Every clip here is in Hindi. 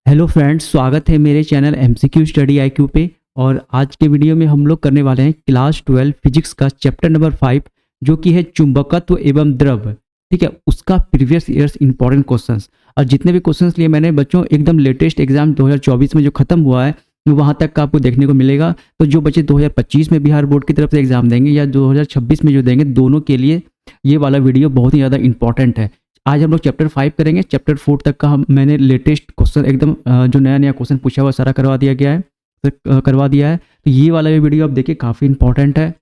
हेलो फ्रेंड्स, स्वागत है मेरे चैनल एमसीक्यू स्टडी आईक्यू पे। और आज के वीडियो में हम लोग करने वाले हैं क्लास 12 फिजिक्स का चैप्टर नंबर 5, जो कि है चुंबकत्व एवं द्रव। ठीक है, उसका प्रीवियस ईयर्स इंपॉर्टेंट क्वेश्चंस। और जितने भी क्वेश्चंस लिए मैंने बच्चों, एकदम लेटेस्ट एग्जाम 2024 में जो खत्म हुआ है वहाँ तक का आपको देखने को मिलेगा। तो जो बच्चे 2025 में बिहार बोर्ड की तरफ से एग्जाम देंगे या 2026 में जो देंगे, दोनों के लिए ये वाला वीडियो बहुत ही ज़्यादा इंपॉर्टेंट है। आज हम लोग चैप्टर 5 करेंगे। चैप्टर 4 तक का मैंने लेटेस्ट क्वेश्चन एकदम जो नया नया क्वेश्चन पूछा हुआ सारा करवा दिया गया है, करवा दिया है। तो ये वाला भी वीडियो आप देखिए, काफ़ी इंपॉर्टेंट है।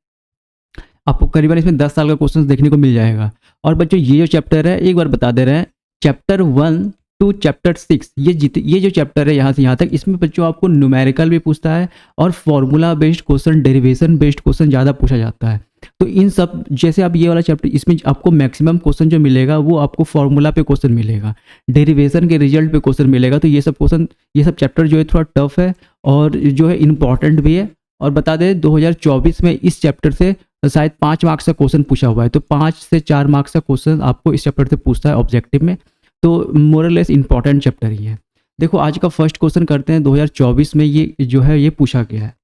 आपको करीबन इसमें 10 साल का क्वेश्चन देखने को मिल जाएगा। और बच्चों, ये जो चैप्टर है, एक बार बता दे रहे हैं, चैप्टर 1 टू चैप्टर 6, ये जो चैप्टर है यहाँ से यहाँ तक, इसमें बच्चों आपको न्यूमेरिकल भी पूछता है और formula based question, derivation based question ज़्यादा पूछा जाता है। तो इन सब, जैसे आप ये वाला चैप्टर, इसमें आपको मैक्सिमम क्वेश्चन जो मिलेगा वो आपको फॉर्मूला पे क्वेश्चन मिलेगा, डेरिवेशन के रिजल्ट पे क्वेश्चन मिलेगा। तो ये सब क्वेश्चन, ये सब चैप्टर जो है थोड़ा टफ है और जो है इंपॉर्टेंट भी है। और बता दें, 2024 में इस चैप्टर से शायद 5 मार्क्स का क्वेश्चन पूछा हुआ है। तो 5 से 4 मार्क्स का क्वेश्चन आपको इस चैप्टर से पूछता है ऑब्जेक्टिव में। तो मोरलेस इंपॉर्टेंट चैप्टर ही है। देखो, आज का फर्स्ट क्वेश्चन करते हैं। 2024 में ये जो है ये पूछा गया है।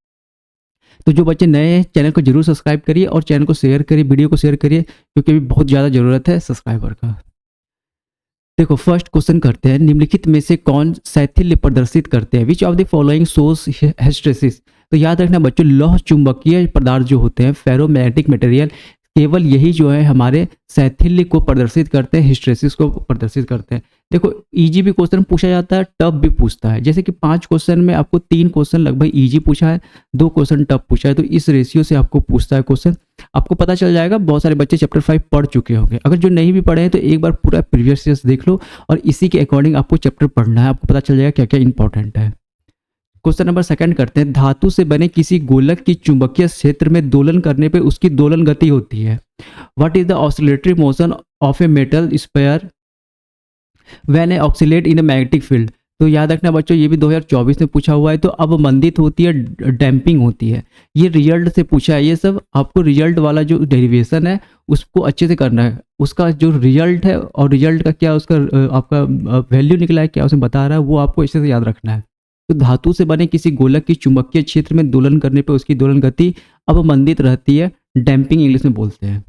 तो जो बच्चे नए हैं, चैनल को जरूर सब्सक्राइब करिए और चैनल को शेयर करिए, वीडियो को शेयर करिए, क्योंकि अभी बहुत ज़्यादा ज़रूरत है सब्सक्राइबर का। देखो, फर्स्ट क्वेश्चन करते हैं। निम्नलिखित में से कौन शैथिल्य प्रदर्शित करते हैं? Which of the following shows hysteresis? तो याद रखना बच्चों, लौह चुंबकीय पदार्थ जो होते हैं, फेरोमैग्नेटिक मटेरियल, केवल यही जो है हमारे शैथिल्य को प्रदर्शित करते हैं, हिस्टेरेसिस को प्रदर्शित करते हैं। देखो, इजी भी क्वेश्चन पूछा जाता है, टफ भी पूछता है। जैसे कि 5 क्वेश्चन में आपको 3 क्वेश्चन लगभग इजी पूछा है, 2 क्वेश्चन टफ पूछा है। तो इस रेशियो से आपको पूछता है क्वेश्चन, आपको पता चल जाएगा। बहुत सारे बच्चे चैप्टर 5 पढ़ चुके होंगे। अगर जो नहीं भी पढ़े हैं तो एक बार पूरा प्रीवियस ईयर्स देख लो और इसी के अकॉर्डिंग आपको चैप्टर पढ़ना है, आपको पता चल जाएगा क्या क्या इंपॉर्टेंट है। क्वेश्चन नंबर सेकंड करते हैं। धातु से बने किसी गोलक की चुंबकीय क्षेत्र में दोलन करने पे उसकी दोलन गति होती है। What is the oscillatory motion of a metal sphere when A oxalate in a magnetic field? तो याद रखना बच्चों, ये भी 2024 में पूछा हुआ है। तो अवमंदित होती है, डैम्पिंग होती है। ये रिजल्ट से पूछा है। ये सब आपको रिजल्ट वाला जो डेरिवेशन है उसको अच्छे से करना है। उसका जो रिजल्ट है और रिजल्ट का क्या उसका आपका वैल्यू निकला है, क्या उसमें बता रहा है, वो आपको अच्छे से याद रखना है। तो धातु से बने किसी गोलक की चुंबकीय क्षेत्र में दोलन करने पर उसकी दोलन गति अवमंदित रहती है, डैम्पिंग इंग्लिश में बोलते हैं।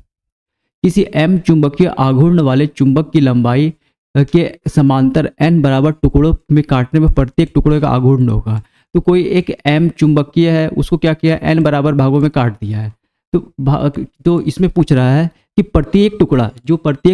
किसी एम चुंबकीय आघूर्ण वाले चुंबक की लंबाई के समांतर n बराबर टुकड़ों में काटने पर प्रत्येक टुकड़े का आघूर्ण होगा। तो कोई एक एम चुंबकीय है, उसको क्या किया, n बराबर भागों में काट दिया है। तो इसमें पूछ रहा है कि प्रत्येक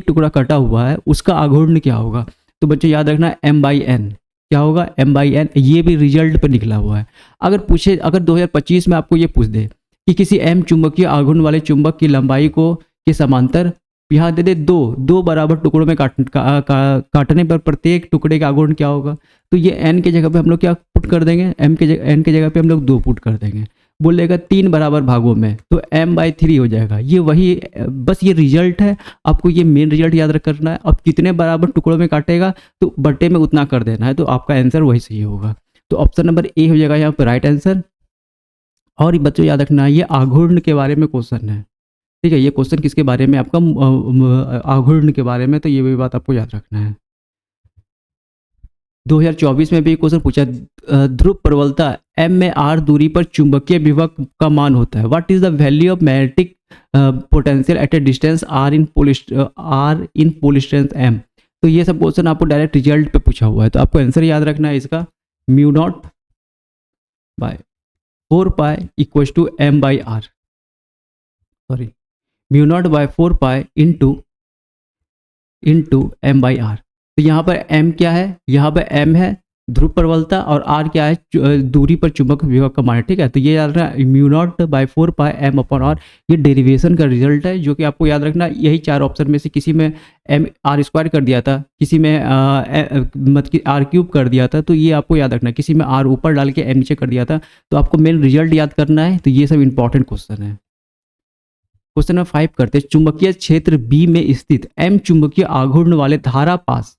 टुकड़ा कटा हुआ है, उसका आघूर्ण क्या होगा। तो बच्चों याद रखना, m/n क्या होगा, m/n। ये भी रिजल्ट पर निकला हुआ है। अगर 2025 में आपको ये पूछ दे कि किसी एम चुंबकीय आघूर्ण वाले चुंबक की लंबाई को के समांतर यहाँ दे दे दो बराबर टुकड़ों में काटने पर प्रत्येक टुकड़े का आघूर्ण क्या होगा, तो ये n के जगह पे हम लोग क्या पुट कर देंगे, n के जगह पे हम लोग 2 पुट कर देंगे। बोलेगा 3 बराबर भागों में, तो m/3 हो जाएगा। ये वही, बस ये रिजल्ट है, आपको ये मेन रिजल्ट याद करना है। अब कितने बराबर टुकड़ों में काटेगा तो बटे में उतना कर देना है, तो आपका आंसर वही सही होगा। तो ऑप्शन नंबर ए हो जाएगा यहाँ पर राइट आंसर। और बच्चों याद रखना, ये आघूर्ण के बारे में क्वेश्चन है। ठीक है, ये क्वेश्चन किसके बारे में, आपका आघूर्ण के बारे में। तो ये भी बात आपको याद रखना है। 2024 में भी क्वेश्चन पूछा, ध्रुव प्रबलता m में r दूरी पर चुंबकीय विभव का मान होता है। What is the value of magnetic potential at a distance r in pole strength m? तो ये सब क्वेश्चन आपको डायरेक्ट रिजल्ट पे पूछा हुआ है। तो आपको आंसर याद रखना है इसका, μ0/4π equals to m/r, sorry μ0/4π into m/r। तो यहाँ पर m क्या है, यहाँ पर m है ध्रुव प्रबलता और r क्या है, दूरी पर चुंबक विभव का मान। ठीक है, तो ये याद रखना, μ0/4π m/r। ये डेरिवेशन का रिजल्ट है, जो कि आपको याद रखना, यही 4 ऑप्शन में से किसी में r² कर दिया था, किसी में मतलब r³ कर दिया था। तो ये आपको याद रखना, किसी में r ऊपर डाल के m नीचे कर दिया था। तो आपको मेन रिजल्ट याद करना है। तो ये सब इंपॉर्टेंट क्वेश्चन है। क्वेश्चन नंबर 5 करते हैं। चुंबकीय क्षेत्र B में स्थित m चुंबकीय आघूर्ण वाले धारापास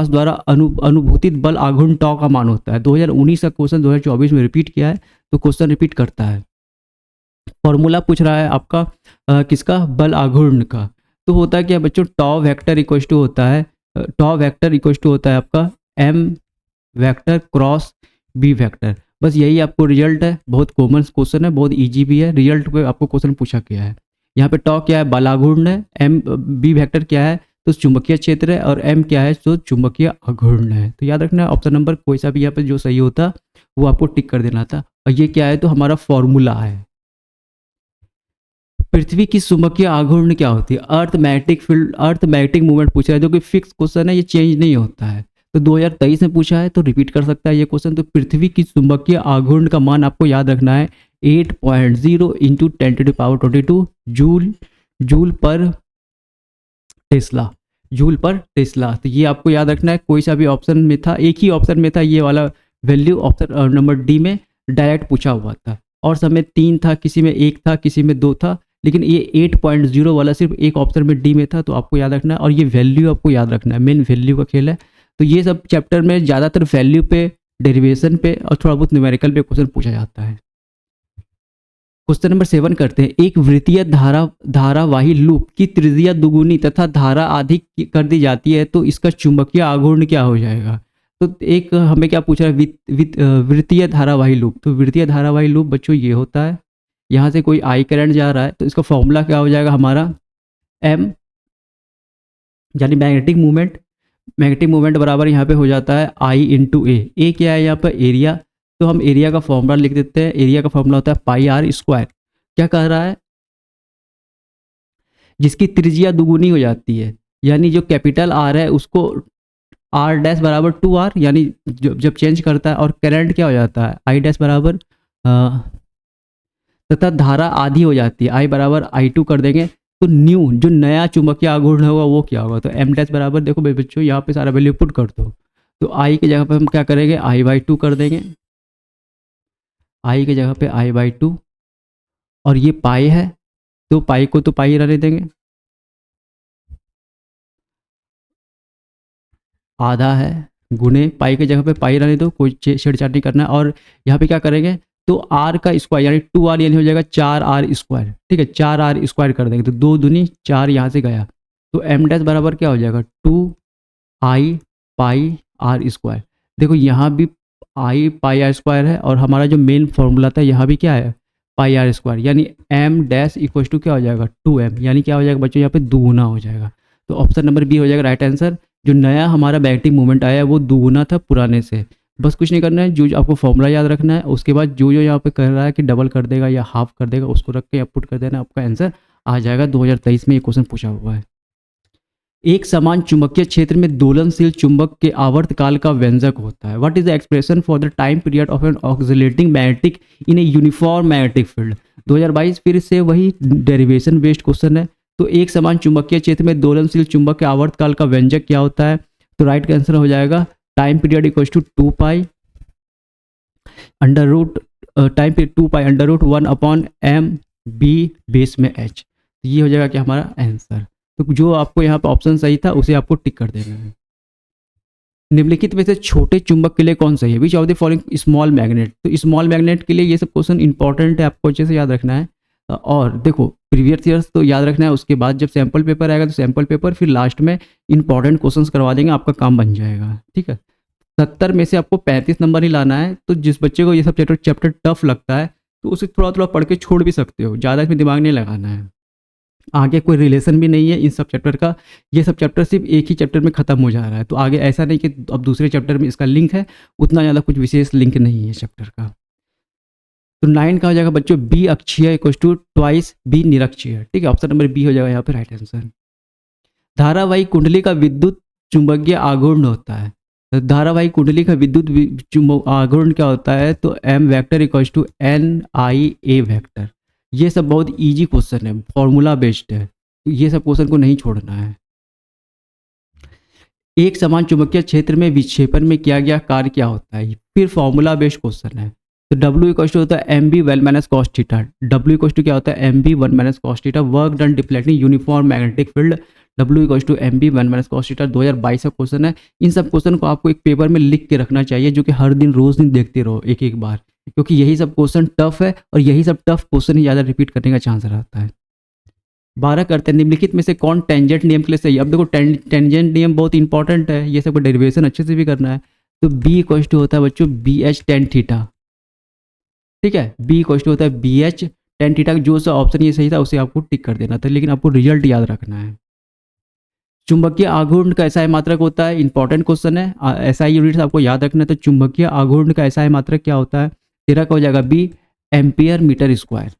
द्वारा अनुभूतित बल आघूर्ण टॉ का मान होता है। 2019 का क्वेश्चन 2024 में रिपीट किया है, तो क्वेश्चन रिपीट करता है। फॉर्मूला पूछ रहा है आपका किसका, बल आघूर्ण का। तो होता है क्या बच्चों, टॉ वेक्टर इक्वल टू होता है आपका m vector cross B vector. बस यही आपको रिजल्ट है, बहुत कॉमन क्वेश्चन है, बहुत इजी भी है। रिजल्ट पे आपको क्वेश्चन पूछा गया है। यहाँ पे टॉ क्या है, बालाघूर्ण है, एम बी वेक्टर क्या है तो चुंबकीय क्षेत्र है, और एम क्या है तो चुंबकीय आघूर्ण है। तो याद रखना ऑप्शन नंबर कोई सा भी यहाँ पे जो सही होता वो आपको टिक कर देना था। और ये क्या है तो हमारा फॉर्मूला है। पृथ्वी की चुंबकीय आघूर्ण क्या होती है, earth magnetic field, earth magnetic movement पूछ रहा है, जो कि फिक्स क्वेश्चन है, ये चेंज नहीं होता है। तो 2023 में पूछा है तो रिपीट कर सकता है ये क्वेश्चन। तो पृथ्वी की चुंबकीय आघूर्ण का मान आपको याद रखना है 8.0 इंटू 10⁻22 जूल, जूल पर टेस्ला, जूल पर टेस्ला। तो ये आपको याद रखना है। कोई सा भी ऑप्शन में था, एक ही ऑप्शन में था ये वाला वैल्यू, ऑप्शन नंबर डी में डायरेक्ट पूछा हुआ था। और सब में 3 था, किसी में 1 था, किसी में 2 था, लेकिन ये 8.0 वाला सिर्फ एक ऑप्शन में डी में था। तो आपको याद रखना है, और ये वैल्यू आपको याद रखना है, मेन वैल्यू का खेल है। तो ये सब चैप्टर में ज़्यादातर वैल्यू पे, डेरिवेशन पे और थोड़ा बहुत न्यूमेरिकल पे क्वेश्चन पूछा जाता है। क्वेश्चन नंबर 7 करते हैं। एक वृत्तीय धारावाही लूप की त्रिज्या दुगुनी तथा धारा आधी कर दी जाती है तो इसका चुंबकीय आघूर्ण क्या हो जाएगा। तो एक हमें क्या पूछ रहा है, वृत्तीय धारावाही लूप। तो वृत्तीय धारावाही लूप बच्चों ये होता है, यहाँ से कोई आई करंट जा रहा है तो इसका फॉर्मूला क्या हो जाएगा हमारा, एम यानी मैग्नेटिक मूवमेंट, मैग्नेटिक मूवमेंट बराबर यहाँ पे हो जाता है आई इंटू ए क्या है यहाँ पर एरिया। तो हम एरिया का फॉर्मूला लिख देते हैं। एरिया का फॉर्मूला होता है पाई आर स्क्वायर। क्या कह रहा है, जिसकी त्रिज्या दुगुनी हो जाती है, यानी जो कैपिटल आर है उसको आर डैश बराबर 2r, यानी जब चेंज करता है, और करंट क्या हो जाता है आई डैश बराबर तथा धारा आधी हो जाती है, आई बराबर I2 कर देंगे। तो न्यू जो नया चुंबकीय आघूर्ण होगा वो क्या होगा, तो एम डैश बराबर, देखो बच्चों यहाँ पे सारा वैल्यू पुट कर दो। तो आई की जगह पे हम क्या करेंगे, I/2 कर देंगे, आई की जगह पे I/2। और ये पाई है तो पाई को तो पाई रहने देंगे, आधा है गुने पाई की जगह पे पाई रहने दो, कोई छेड़छाड़ नहीं करना है। और यहाँ पे क्या करेंगे तो आर का स्क्वायर यानी 2r, यानी हो जाएगा 4r स्क्वायर। ठीक है, 4r स्क्वायर कर देंगे तो 2 दूनी 4 यहाँ से गया। तो एम डैश बराबर क्या हो जाएगा 2i पाई आर स्क्वायर। देखो यहाँ भी आई पाई आर स्क्वायर है, और हमारा जो मेन फॉर्मूला था यहाँ भी क्या है पाई आर स्क्वायर, यानी एम डैश इक्वल टू क्या हो जाएगा 2m, यानी क्या हो जाएगा बच्चों यहाँ पे दुगुना हो जाएगा। तो ऑप्शन नंबर बी हो जाएगा राइट आंसर। जो नया हमारा मैग्नेटिक मूवमेंट आया है वो दुगुना था पुराने से। बस कुछ नहीं करना है, जो आपको फॉर्मूला याद रखना है, उसके बाद जो यहाँ पे कर रहा है कि डबल कर देगा या हाफ कर देगा उसको रख के पुट कर देना, आपका आंसर आ जाएगा। 2023 में ये क्वेश्चन पूछा हुआ है। एक समान चुंबकीय क्षेत्र में दोलनशील चुंबक के आवर्तकाल का व्यंजक होता है। What is the expression for the time period of an oscillating magnetic in a uniform magnetic field. 2022 फिर से वही डेरिवेशन बेस्ड क्वेश्चन है। तो एक समान चुंबकीय क्षेत्र में दोलनशील चुंबक के आवर्तकाल का व्यंजक क्या होता है, तो राइट का आंसर हो जाएगा time period equal to 2 pi under root, time period 2 pi under root 1 upon M B base में एच। ये हो जाएगा कि हमारा आंसर। तो जो आपको यहाँ पे ऑप्शन सही था उसे आपको टिक कर देना है। निम्नलिखित में से छोटे चुंबक के लिए कौन सही है, which of the following small magnet. तो स्मॉल मैग्नेट के लिए ये सब क्वेश्चन इंपॉर्टेंट है, आपको अच्छे से याद रखना है। और देखो प्रीवियस ईयर्स तो याद रखना है, उसके बाद जब सैम्पल पेपर आएगा तो सैम्पल पेपर, फिर लास्ट में इंपॉर्टेंट क्वेश्चंस करवा देंगे, आपका काम बन जाएगा। ठीक है, 70 में से आपको 35 नंबर ही लाना है। तो जिस बच्चे को ये सब चैप्टर टफ लगता है तो उसे थोड़ा थोड़ा पढ़ के छोड़ भी सकते हो, ज़्यादा इसमें दिमाग नहीं लगाना है। आगे कोई रिलेशन भी नहीं है इन सब चैप्टर का, ये सब चैप्टर सिर्फ एक ही चैप्टर में खत्म हो जा रहा है। तो आगे ऐसा नहीं कि अब दूसरे चैप्टर में इसका लिंक है, उतना ज़्यादा कुछ विशेष लिंक नहीं है चैप्टर का। तो 9 का हो जाएगा बच्चों बी अक्षीय इक्वल टू ट्वाइस बी निरक्षीय। ठीक है, ऑप्शन नंबर बी हो जाएगा यहाँ पे राइट आंसर। धारावाही कुंडली का विद्युत चुंबकीय आघूर्ण होता है। तो धारावाही कुंडली का विद्युत आघूर्ण क्या होता है, तो M vector equal to N I A vector. ये सब बहुत इजी क्वेश्चन है, फॉर्मूला बेस्ड है, तो ये सब क्वेश्चन को नहीं छोड़ना है। एक समान चुंबकीय क्षेत्र में विक्षेपण में किया गया कार्य क्या होता है, फिर फॉर्मूला बेस्ड क्वेश्चन है। तो W इक्वल टू होता है M B one minus cos theta. W equal to क्या होता है M B one minus cos theta. Work done deflecting uniform magnetic field. W equal to M B one minus cos theta. 2022 का क्वेश्चन है। इन सब क्वेश्चन को आपको एक पेपर में लिख के रखना चाहिए, जो कि हर दिन रोज दिन देखते रहो एक एक बार, क्योंकि यही सब क्वेश्चन टफ है और यही सब टफ क्वेश्चन ही ज़्यादा रिपीट करने का चांस रहता है। 12 करते हैं, निम्नलिखित में से कौन टेंजेंट नियम के लिए सही है। अब देखो टेंजेंट नियम बहुत इंपॉर्टेंट है, ये सब डेरिवेशन अच्छे से भी करना है। तो बी इक्वल टू होता है बच्चों बी एच टेन थीटा। ठीक है, बी इक्वल टू होता है बी एच टेन थीटा। जो सा ऑप्शन ये सही था उसे आपको टिक कर देना था, लेकिन आपको रिजल्ट याद रखना है। चुंबकीय आघूर्ण का एसआई मात्रक होता है, इंपॉर्टेंट क्वेश्चन है, एसआई यूनिट आपको याद रखना है। तो चुंबकीय आघूर्ण का एसआई मात्रक क्या होता है, तेरा का हो जाएगा बी एम्पियर मीटर स्क्वायर।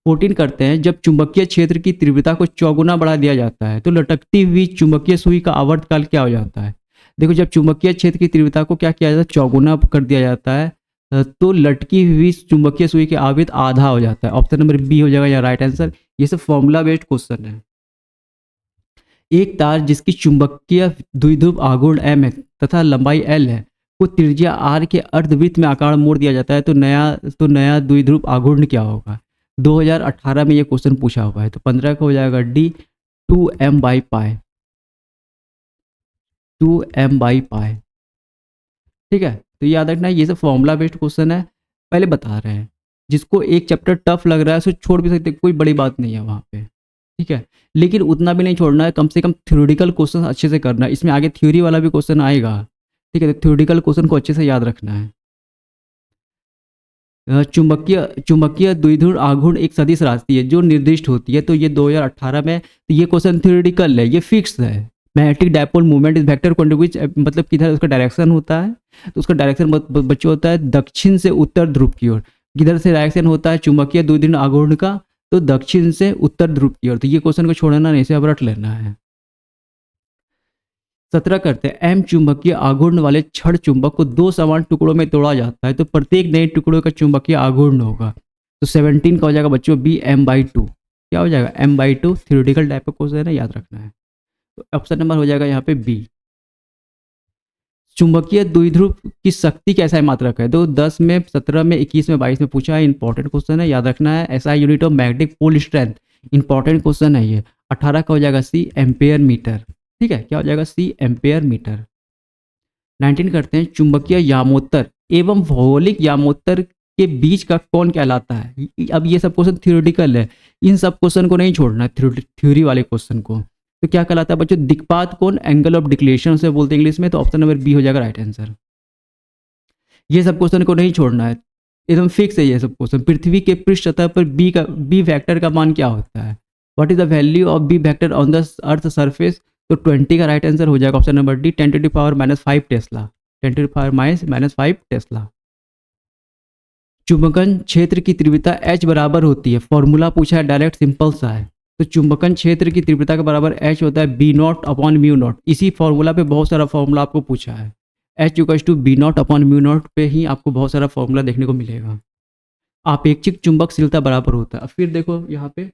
14 करते हैं, जब चुंबकीय क्षेत्र की तीव्रता को चौगुना बढ़ा दिया जाता है तो लटकती हुई चुंबकीय सुई का आवर्तकाल क्या हो जाता है। देखो, जब चुंबकीय क्षेत्र की तीव्रता को क्या किया जाता है, चौगुना कर दिया जाता है, तो लटकी हुई चुंबकीय सुई के आवर्त आधा हो जाता है। ऑप्शन नंबर बी हो जाएगा यहाँ राइट आंसर। ये सब फॉर्मूला बेस्ड क्वेश्चन है। एक तार जिसकी चुंबकीय द्विध्रुव आघूर्ण m है तथा लंबाई l है को त्रिज्या r के अर्धवृत्त में आकार मोड़ दिया जाता है, तो नया द्विध्रुव आघूर्ण क्या होगा। 2018 में ये क्वेश्चन पूछा हुआ है। तो 15 का हो जाएगा डी 2m/π। 2m/π। ठीक है, तो याद रखना है ये सब फॉर्मूला बेस्ड क्वेश्चन है, पहले बता रहे हैं। जिसको एक चैप्टर टफ लग रहा है उसे छोड़ भी सकते, कोई बड़ी बात नहीं है वहाँ पे। ठीक है, लेकिन उतना भी नहीं छोड़ना है, कम से कम थ्योरेटिकल क्वेश्चन अच्छे से करना है। इसमें आगे थ्योरी वाला भी क्वेश्चन आएगा। ठीक है, तो थ्योरेटिकल क्वेश्चन को अच्छे से याद रखना है। चुंबकीय द्विध्रुव आघूर्ण एक सदिश राशि है जो निर्दिष्ट होती है। तो ये 2018 में, तो ये क्वेश्चन थ्योरेटिकल है, ये फिक्स है। Magnetic dipole movement is vector quantity, मतलब किधर उसका डायरेक्शन होता है, तो उसका डायरेक्शन बच्चों होता है दक्षिण से उत्तर ध्रुव की ओर। किधर से डायरेक्शन होता है चुंबकीय द्विध्रुव आघूर्ण का, तो दक्षिण से उत्तर ध्रुव की ओर। तो ये क्वेश्चन को छोड़ना नहीं, इसे अब रट लेना है। 17 करते हैं, एम चुंबकीय आघूर्ण वाले छड़ चुंबक को दो समान टुकड़ों में तोड़ा जाता है तो प्रत्येक नए टुकड़ों का चुंबकीय आघूर्ण होगा। तो 17 का हो जाएगा बच्चों बी m/2। क्या हो जाएगा m/2। थ्योरेटिकल टाइप का क्वेश्चन है, याद रखना है। तो ऑप्शन नंबर हो जाएगा यहाँ पे बी। चुंबकीय द्विध्रुव की शक्ति का एसआई मात्रक है। तो 10 में, 17 में, 21 में, 22 में पूछा है, इंपॉर्टेंट क्वेश्चन है, याद रखना है। SI unit of magnetic pole strength, important question है ये। 18 का हो जाएगा सी एम्पेयर मीटर। ठीक है, क्या हो जाएगा सी एम्पेयर मीटर। 19 करते हैं, चुंबकीय यामोत्तर एवं भौगोलिक यामोत्तर के बीच का कोण कहलाता है। अब ये सब क्वेश्चन थ्योरेटिकल है, इन सब क्वेश्चन को नहीं छोड़ना है, थ्योरी वाले क्वेश्चन को। तो क्या कहलाता है बच्चों, दिक्पात कोण, एंगल ऑफ डिक्लेशन से बोलते हैं इंग्लिश में। तो ऑप्शन नंबर बी हो जाएगा राइट आंसर। ये सब क्वेश्चन को नहीं छोड़ना है, एकदम फिक्स है ये सब क्वेश्चन। पृथ्वी के पृष्ठ सतह पर बी वेक्टर का मान क्या होता है। What is the value of B vector on the earth surface. तो 20 का राइट आंसर हो जाएगा option number D 10⁻⁻5 tesla. 10⁻⁻5 tesla. चुंबकन क्षेत्र की तीव्रता H बराबर होती है, फॉर्मूला पूछा है, डायरेक्ट सिंपल सा है। तो चुंबकन क्षेत्र की तीव्रता के बराबर H होता है B0/μ0। इसी फॉर्मूला पे बहुत सारा फॉर्मूला आपको पूछा है। H = B0/μ0 पे ही आपको बहुत सारा फॉर्मूला देखने को मिलेगा। आपेक्षिक चुंबकशीलता बराबर होता है। अब फिर देखो यहाँ पे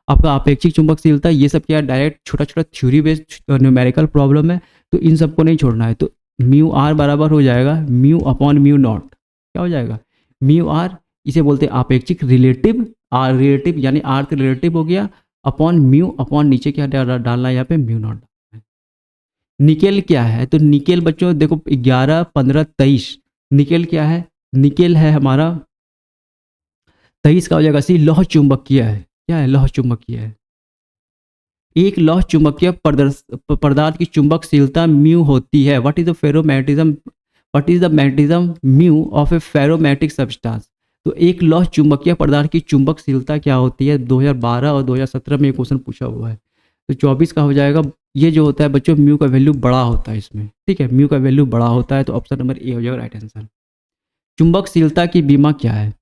आपका आपेक्षिक चुंबकशीलता, ये सब क्या डायरेक्ट छोटा छोटा थ्योरी बेस्ड न्यूमेरिकल प्रॉब्लम है, तो इन सबको नहीं छोड़ना है। तो μr बराबर हो जाएगा μ/μ0। क्या हो जाएगा μr, इसे बोलते हैं आपेक्षिक रिलेटिव। r रिलेटिव यानी r तो रिलेटिव हो गया, अपॉन म्यू, अपॉन नीचे क्या डालना है यहाँ पे μ0। निकेल क्या है, तो निकेल बच्चों देखो 11, 15, 23। निकेल क्या है, निकेल है हमारा 23 का हो जाएगा सी लौह चुंबकीय है। क्या है, लौह चुंबकीय है। एक लौह चुंबकीय पदार्थ की चुंबकशीलता म्यू होती है। What is the ferromagnetism, what is the magnetism mu of A ferromagnetic substance. तो एक लौह चुंबकीय पदार्थ की चुंबकशीलता क्या होती है। 2012 और 2017 में ये क्वेश्चन पूछा हुआ है। तो 24 का हो जाएगा, ये जो होता है बच्चों म्यू का वैल्यू बड़ा होता है इसमें। ठीक है, म्यू का वैल्यू बड़ा होता है, तो ऑप्शन नंबर ए हो जाएगा राइट आंसर। चुंबकशीलता की बीमा क्या है।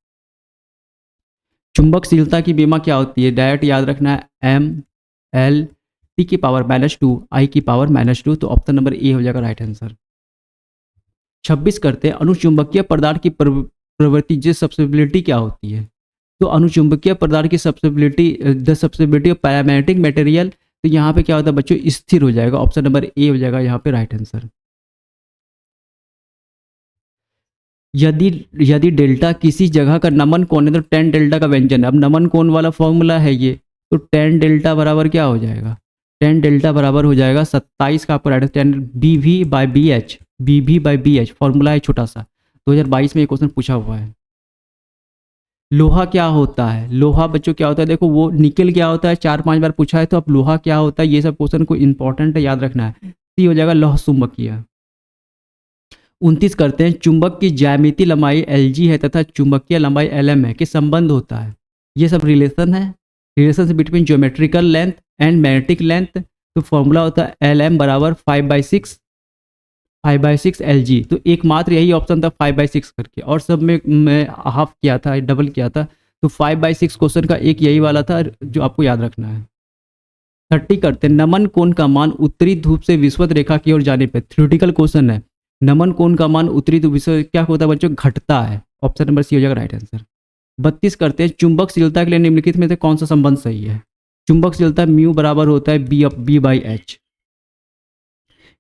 चुंबकशीलता की बीमा क्या होती है, डायरेक्ट याद रखना है m/l T⁻², I⁻²। तो ऑप्शन नंबर ए हो जाएगा राइट आंसर। 26 करते हैं, अनुचुंबकीय पदार्थ की प्रवृत्ति जे सब्सिबिलिटी क्या होती है। तो अनुचुंबकीय पदार्थ की सब्सिबिलिटी, द सब्सिबिलिटी ऑफ पैरामैग्नेटिक मटेरियल। तो यहाँ पे क्या होता है बच्चों, स्थिर हो जाएगा। ऑप्शन नंबर ए हो जाएगा यहाँ पे राइट आंसर। यदि डेल्टा किसी जगह का नमन कोण है तो tan डेल्टा का व्यंजन है। अब नमन कोण वाला फॉर्मूला है ये, तो tan डेल्टा बराबर क्या हो जाएगा, tan डेल्टा बराबर हो जाएगा 27 का आपको राइट 10 BV/BH। BV/BH फॉर्मूला है छोटा सा, 2022 में ये क्वेश्चन पूछा हुआ है। लोहा क्या होता है, लोहा बच्चों क्या होता है, देखो वो निकेल क्या होता है 4-5 बार पूछा है, तो अब लोहा क्या होता है, ये सब क्वेश्चन को इंपॉर्टेंट है, याद रखना है। सी हो जाएगा लौह चुंबकीय। 29 करते हैं, चुंबक की ज्यामितीय लंबाई Lg है तथा चुंबकीय लंबाई Lm है कि संबंध होता है। ये सब रिलेशन है, relation between geometrical length and magnetic length. तो फॉर्मूला होता है Lm बराबर 5/6 Lg। तो एकमात्र यही ऑप्शन था 5/6 करके, और सब में मैं हाफ किया था, डबल किया था। तो 5/6 क्वेश्चन का एक यही वाला था जो आपको याद रखना है। 30 करते हैं, नमन कोण का मान उत्तरी ध्रुव से विषुवत रेखा की ओर जाने पर, थ्योरेटिकल क्वेश्चन है। नमन कोण का मान उत्तरी ध्रुव से क्या होता है बच्चों, घटता है। ऑप्शन नंबर सी हो जाएगा राइट आंसर। 32 करते हैं, चुंबकशीलता के लिए निम्नलिखित में से कौन सा संबंध सही है। चुंबकशीलता म्यू बराबर होता है B/H।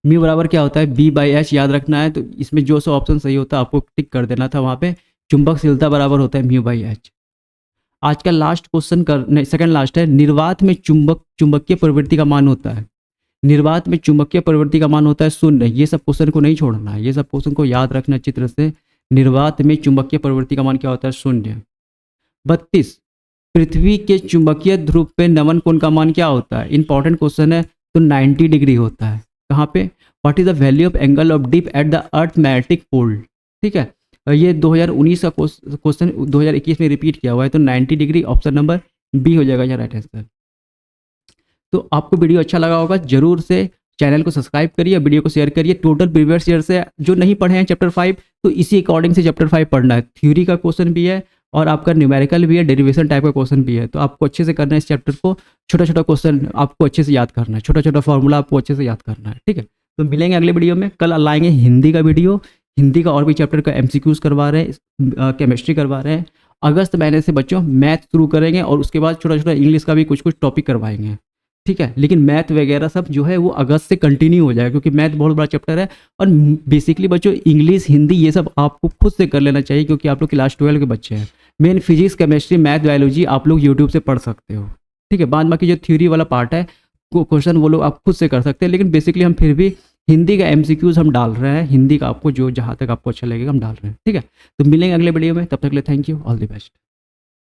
म्यू बराबर क्या होता है B/H, याद रखना है। तो इसमें जो सा ऑप्शन सही होता है आपको टिक कर देना था वहां पे। चुंबकशीलता बराबर होता है μ/H। आज का लास्ट क्वेश्चन नहीं, सेकंड लास्ट है। निर्वात में चुंबकीय प्रवृत्ति का मान होता है, निर्वात में चुंबकीय प्रवृत्ति का मान होता है 0। ये सब क्वेश्चन को नहीं छोड़ना है, ये सब क्वेश्चन को याद रखना अच्छी तरह से। निर्वात में चुंबकीय प्रवृत्ति का मान क्या होता है 0। 32, पृथ्वी के चुंबकीय ध्रुव पे नमन कोण का मान क्या होता है, इंपॉर्टेंट क्वेश्चन है। तो 90 डिग्री होता है। कहाँ पे, what is the value of angle of dip at the earth magnetic pole. ठीक है, ये 2019 का क्वेश्चन 2021 में रिपीट किया हुआ है। तो 90 डिग्री ऑप्शन नंबर बी हो जाएगा यहाँ राइट आंसर। तो आपको वीडियो अच्छा लगा होगा, जरूर से चैनल को सब्सक्राइब करिए, वीडियो को शेयर करिए। टोटल प्रीवियस ईयर से जो नहीं पढ़े हैं चैप्टर 5, तो इसी अकॉर्डिंग से चैप्टर 5 पढ़ना है। थ्योरी का क्वेश्चन भी है और आपका न्यूमेरिकल भी है, डेरिवेशन टाइप का क्वेश्चन भी है। तो आपको अच्छे से करना है इस चैप्टर को। छोटा छोटा क्वेश्चन आपको अच्छे से याद करना है, छोटा छोटा फॉर्मूला आपको अच्छे से याद करना है। ठीक है, तो मिलेंगे अगले वीडियो में। कल लाएंगे हिंदी का वीडियो, हिंदी का और भी चैप्टर का MCQs करवा रहे हैं, केमिस्ट्री करवा रहे हैं। अगस्त महीने से बच्चों मैथ शुरू करेंगे और उसके बाद छोटा छोटा इंग्लिश का भी कुछ कुछ टॉपिक करवाएंगे। ठीक है, लेकिन मैथ वगैरह सब जो है वो अगस्त से कंटिन्यू हो जाएगा, क्योंकि मैथ बहुत बड़ा चैप्टर है। और बेसिकली बच्चों इंग्लिश हिंदी ये सब आपको खुद से कर लेना चाहिए, क्योंकि आप लोग क्लास 12 के बच्चे हैं। Main physics chemistry math biology आप लोग यूट्यूब से पढ़ सकते हो। ठीक है, बाद बाकी जो थ्योरी वाला पार्ट है क्वेश्चन वो लोग आप खुद से कर सकते हैं, लेकिन बेसिकली हम फिर भी हिंदी का MCQs हम डाल रहे हैं। हिंदी का आपको जो जहाँ तक आपको अच्छा लगेगा हम डाल रहे हैं। ठीक है, तो मिलेंगे अगले वीडियो में, तब तक के लिए thank you, all the best.